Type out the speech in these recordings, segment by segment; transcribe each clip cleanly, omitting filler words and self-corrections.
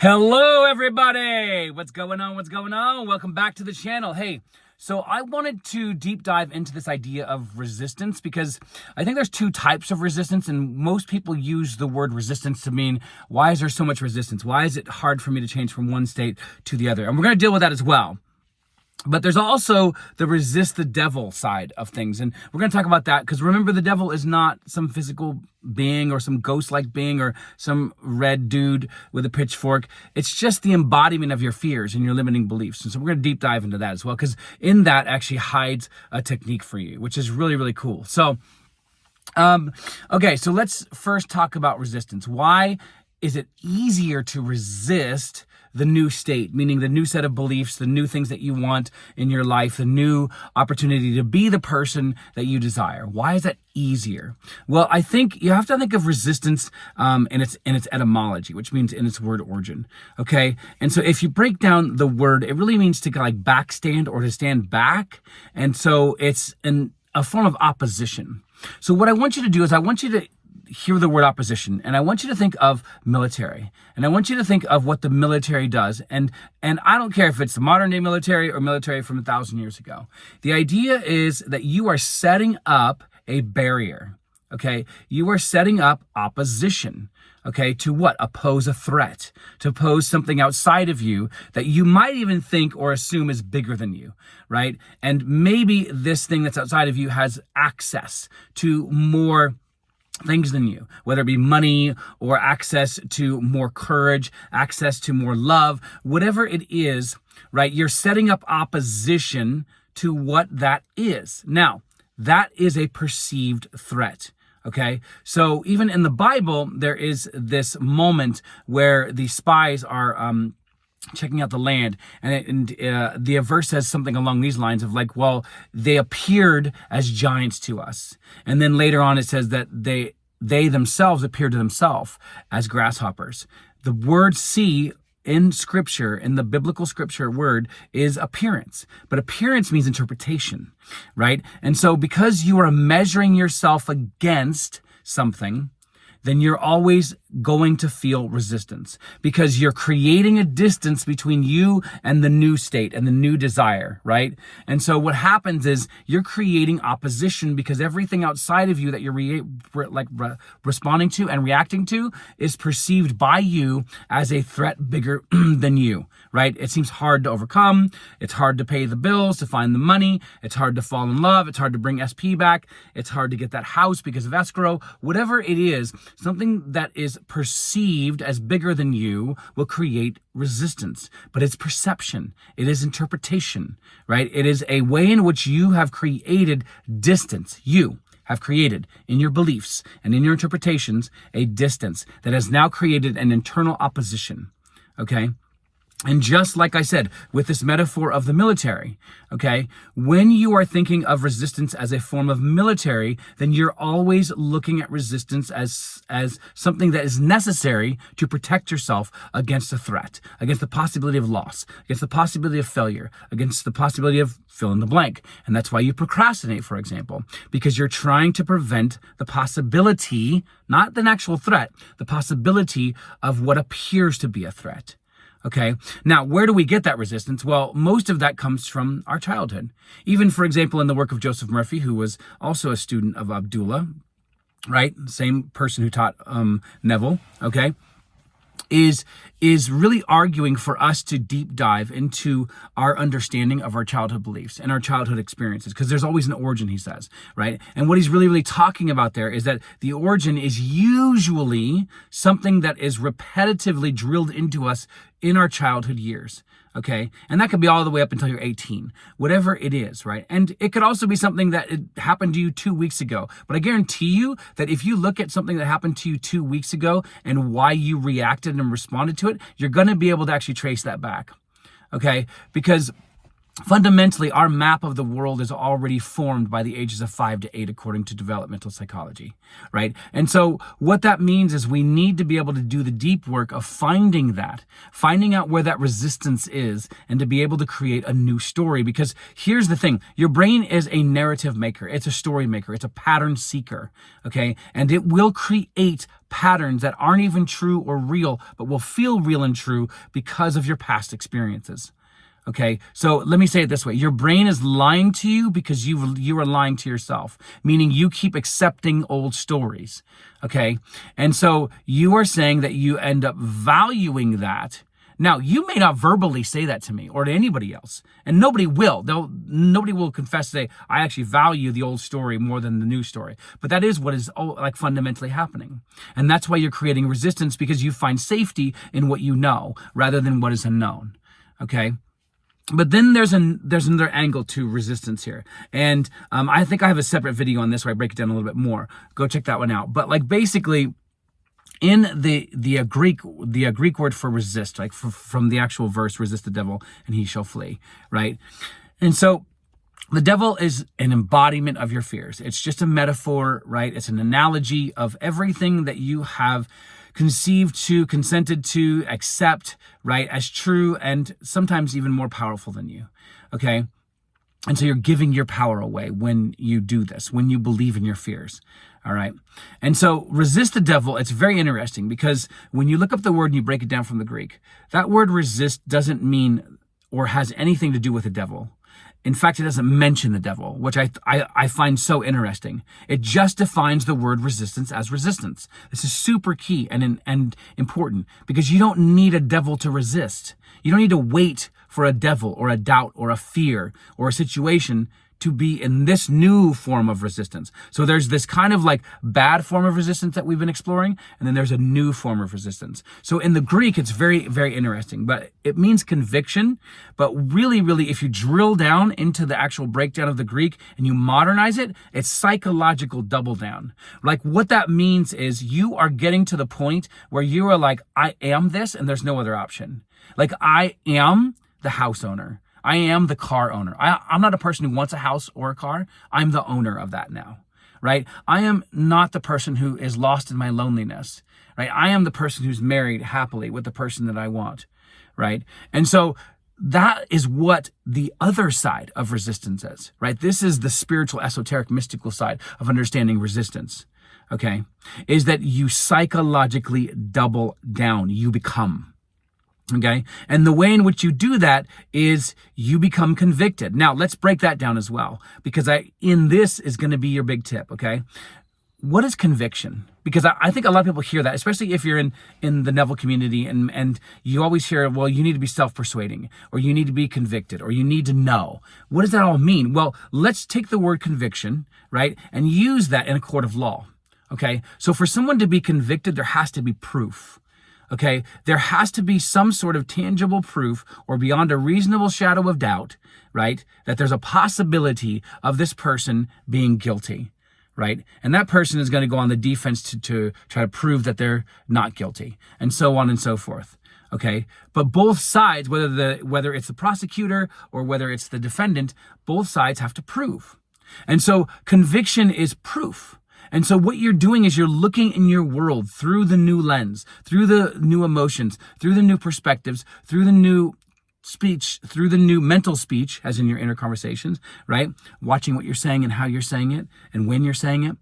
Hello, everybody. What's going on? Welcome back to the channel. Hey, so I wanted to deep dive into this idea of resistance because I think there's two types of resistance, and most people use the word resistance to mean, why is there so much resistance? Why is it hard for me to change from one state to the other? And we're going to deal with that as well. But there's also the resist the devil side of things. And we're going to talk about that because remember, the devil is not some physical being or some ghost-like being or some red dude with a pitchfork. It's just the embodiment of your fears and your limiting beliefs. And so we're going to deep dive into that as well, because in that actually hides a technique for you, which is really, really cool. So, okay, so let's first talk about resistance. Why is it easier to resist the new state, meaning the new set of beliefs, the new things that you want in your life, the new opportunity to be the person that you desire? Why is that easier? Well, I think you have to think of resistance in its etymology, which means in its word origin. Okay, and so if you break down the word, it really means to like backstand or to stand back, and so it's a form of opposition. So what I want you to do is I want you to hear the word opposition, and I want you to think of military, and I want you to think of what the military does, and I don't care if it's the modern day military or military from 1,000 years ago. The idea is that you are setting up a barrier, okay? You are setting up opposition, okay, to what? Oppose a threat, to oppose something outside of you that you might even think or assume is bigger than you, right? And maybe this thing that's outside of you has access to more things than you, whether it be money or access to more courage, access to more love, whatever it is, right? You're setting up opposition to what that is. Now, that is a perceived threat. Okay, so even in the Bible, there is this moment where the spies are checking out the land, and the verse says something along these lines of like, well, they appeared as giants to us, and then later on it says that they themselves appeared to themselves as grasshoppers. The word see in scripture, in the biblical scripture word, is appearance, but appearance means interpretation, right? And so because you are measuring yourself against something, then you're always going to feel resistance because you're creating a distance between you and the new state and the new desire, right? And so what happens is you're creating opposition because everything outside of you that you're responding to and reacting to is perceived by you as a threat bigger than you, right? It seems hard to overcome. It's hard to pay the bills, to find the money. It's hard to fall in love. It's hard to bring SP back. It's hard to get that house because of escrow. Whatever it is, something that is perceived as bigger than you will create resistance. But it's perception. It is interpretation, right? It is a way in which you have created distance. You have created in your beliefs and in your interpretations a distance that has now created an internal opposition, okay? And just like I said, with this metaphor of the military, okay, when you are thinking of resistance as a form of military, then you're always looking at resistance as something that is necessary to protect yourself against a threat, against the possibility of loss, against the possibility of failure, against the possibility of fill in the blank. And that's why you procrastinate, for example, because you're trying to prevent the possibility, not an actual threat, the possibility of what appears to be a threat. Okay, now where do we get that resistance? Well, most of that comes from our childhood. Even, for example, in the work of Joseph Murphy, who was also a student of Abdullah, right? Same person who taught Neville, okay? Is really arguing for us to deep dive into our understanding of our childhood beliefs and our childhood experiences, because there's always an origin, he says, right? And what he's really, really talking about there is that the origin is usually something that is repetitively drilled into us in our childhood years. Okay, and that could be all the way up until you're 18, whatever it is, right? And it could also be something that it happened to you 2 weeks ago. But I guarantee you that if you look at something that happened to you 2 weeks ago and why you reacted and responded to it, you're going to be able to actually trace that back. Okay, because fundamentally, our map of the world is already formed by the ages of 5 to 8, according to developmental psychology, right? And so what that means is we need to be able to do the deep work of finding out where that resistance is, and to be able to create a new story. Because here's the thing, your brain is a narrative maker. It's a story maker. It's a pattern seeker, okay? And it will create patterns that aren't even true or real, but will feel real and true because of your past experiences. Okay, so let me say it this way. Your brain is lying to you because you are lying to yourself, meaning you keep accepting old stories, okay? And so you are saying that you end up valuing that. Now, you may not verbally say that to me or to anybody else, and nobody will. Nobody will confess, say, I actually value the old story more than the new story. But that is what is like fundamentally happening. And that's why you're creating resistance, because you find safety in what you know rather than what is unknown, okay? But then there's another angle to resistance here. And I think I have a separate video on this where I break it down a little bit more. Go check that one out. But like basically in the Greek word for resist, like from the actual verse, resist the devil and he shall flee, right? And so the devil is an embodiment of your fears. It's just a metaphor, right? It's an analogy of everything that you have conceived to, consented to, accept, right, as true and sometimes even more powerful than you, okay? And so you're giving your power away when you do this, when you believe in your fears, all right? And so resist the devil, it's very interesting because when you look up the word and you break it down from the Greek, that word resist doesn't mean or has anything to do with the devil. In fact, it doesn't mention the devil, which I find so interesting. It just defines the word resistance as resistance. This is super key and important because you don't need a devil to resist. You don't need to wait for a devil or a doubt or a fear or a situation to be in this new form of resistance. So there's this kind of like bad form of resistance that we've been exploring, and then there's a new form of resistance. So in the Greek, it's very, very interesting, but it means conviction. But really, really, if you drill down into the actual breakdown of the Greek and you modernize it, it's psychological double down. Like what that means is you are getting to the point where you are like, I am this and there's no other option. Like I am the house owner. I am the car owner. I'm not a person who wants a house or a car. I'm the owner of that now, right? I am not the person who is lost in my loneliness, right? I am the person who's married happily with the person that I want, right? And so that is what the other side of resistance is, right? This is the spiritual, esoteric, mystical side of understanding resistance, okay? Is that you psychologically double down. You become. Okay. And the way in which you do that is you become convicted. Now let's break that down as well, because in this is going to be your big tip. Okay. What is conviction? Because I think a lot of people hear that, especially if you're in the Neville community and you always hear, well, you need to be self-persuading or you need to be convicted or you need to know. What does that all mean? Well, let's take the word conviction, right? And use that in a court of law. Okay. So for someone to be convicted, there has to be proof. Okay, there has to be some sort of tangible proof or beyond a reasonable shadow of doubt, right, that there's a possibility of this person being guilty, right? And that person is going to go on the defense to try to prove that they're not guilty, and so on and so forth. Okay, but both sides, whether it's the prosecutor or whether it's the defendant, both sides have to prove. And so conviction is proof. And so what you're doing is you're looking in your world through the new lens, through the new emotions, through the new perspectives, through the new speech, through the new mental speech, as in your inner conversations, right? Watching what you're saying and how you're saying it and when you're saying it.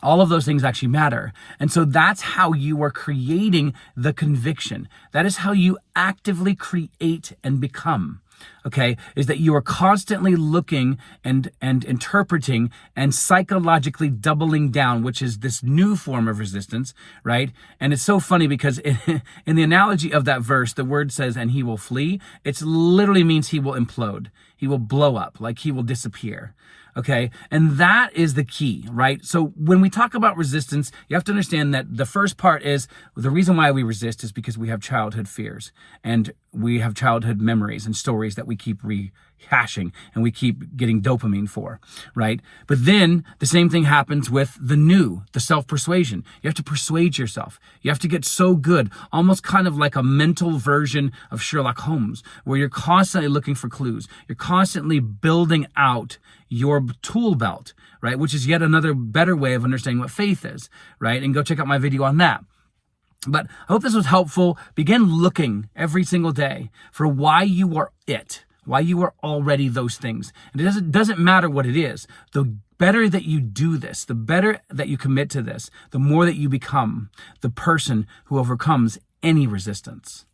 All of those things actually matter. And so that's how you are creating the conviction. That is how you actively create and become. Okay, is that you are constantly looking and interpreting and psychologically doubling down, which is this new form of resistance, right? And it's so funny because in the analogy of that verse, the word says, and he will flee. It literally means he will implode. He will blow up, like he will disappear. Okay, and that is the key, right? So when we talk about resistance, you have to understand that the first part is the reason why we resist is because we have childhood fears and we have childhood memories and stories that we keep hashing and we keep getting dopamine for, right? But then the same thing happens with the self-persuasion. You have to persuade yourself. You have to get so good, almost kind of like a mental version of Sherlock Holmes, where you're constantly looking for clues. You're constantly building out your tool belt, right? Which is yet another better way of understanding what faith is, right? And go check out my video on that. But I hope this was helpful. Begin looking every single day for why you are why you are already those things. And it doesn't matter what it is. The better that you do this, the better that you commit to this, the more that you become the person who overcomes any resistance.